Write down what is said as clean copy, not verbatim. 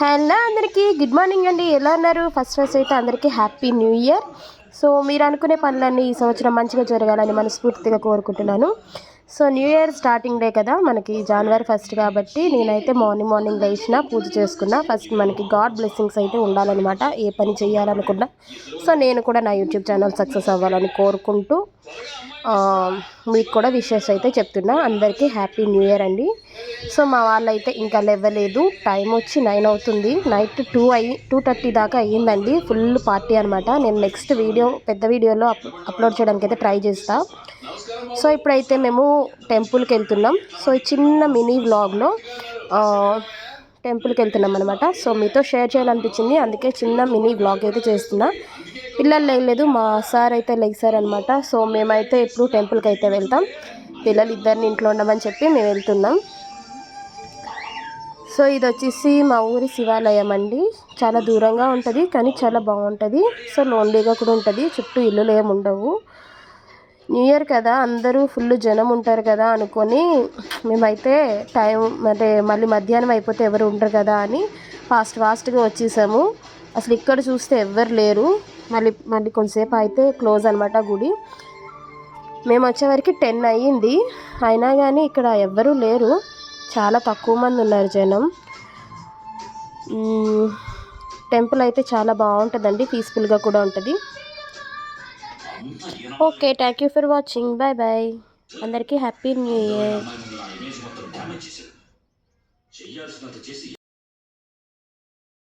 Hello అందరికీ good morning అండి. ఎలా ఉన్నారు? ఫస్ట్ అయితే అందరికీ హ్యాపీ న్యూ ఇయర్. సో మీరు అనుకునే పనులన్నీ ఈ సంవత్సరం మంచిగా జరగాలని మనస్ఫూర్తిగా కోరుకుంటున్నాను. So new year starting day కదా, మనకి జనవరి 1 కాబట్టి నేనైతే మార్నింగ్ లేచిన పూజ చేసుకున్నా. ఫస్ట్ మనకి గాడ్ బ్లెస్సింగ్స్ అయితే ఉండాలన్నమాట, ఏ పని చేయాలనుకున్నా. సో నేను కూడా నా యూట్యూబ్ ఛానల్ సక్సెస్ అవ్వాలని కోరుకుంటూ మీకు కూడా విషెస్ అయితే చెప్తున్నా. అందరికీ హ్యాపీ న్యూ ఇయర్ అండి. సో మా వాళ్ళైతే ఇంకా లేవలేదు. టైం వచ్చి 9 అవుతుంది. నైట్ 2:30 దాకా అయ్యిందండి. ఫుల్ పార్టీ అనమాట. నేను నెక్స్ట్ వీడియో పెద్ద వీడియోలో అప్లోడ్ చేయడానికి అయితే ట్రై చేస్తా. సో ఇప్పుడైతే మేము టెంపుల్కి వెళ్తున్నాం. సో ఈ చిన్న మినీ వ్లాగ్లో టెంపుల్కి వెళ్తున్నాం అనమాట. సో మీతో షేర్ చేయాలనిపించింది, అందుకే చిన్న మినీ వ్లాగ్ అయితే చేస్తున్నా. పిల్లలు లేయలేదు, మా సార్ అయితే లేచారనమాట. సో మేమైతే ఎప్పుడు టెంపుల్కి అయితే వెళ్తాం. పిల్లలు ఇద్దరిని ఇంట్లో ఉండమని చెప్పి మేము వెళ్తున్నాం. సో ఇది వచ్చేసి మా ఊరి శివాలయం అండి. చాలా దూరంగా ఉంటుంది కానీ చాలా బాగుంటుంది. సో లోన్లీగా కూడా ఉంటుంది, చుట్టూ ఇల్లులు ఏమి ఉండవు. న్యూ ఇయర్ కదా, అందరూ ఫుల్ జనం ఉంటారు కదా అనుకొని మేమైతే టైం అంటే మళ్ళీ మధ్యాహ్నం అయిపోతే ఎవరు ఉండరు కదా అని ఫాస్ట్గా వచ్చేసాము. అసలు ఇక్కడ చూస్తే ఎవ్వరు లేరు. మళ్ళీ కొంతసేపు అయితే క్లోజ్ అనమాట గుడి. మేము వచ్చేవరకు 10 అయ్యింది, అయినా కానీ ఇక్కడ ఎవ్వరూ లేరు. చాలా తక్కువ మంది ఉన్నారు జనం. టెంపుల్ అయితే చాలా బాగుంటుందండి, పీస్ఫుల్గా కూడా ఉంటుంది. Okay, thank you for watching. Bye bye. అందరికీ హ్యాపీ న్యూ ఇయర్.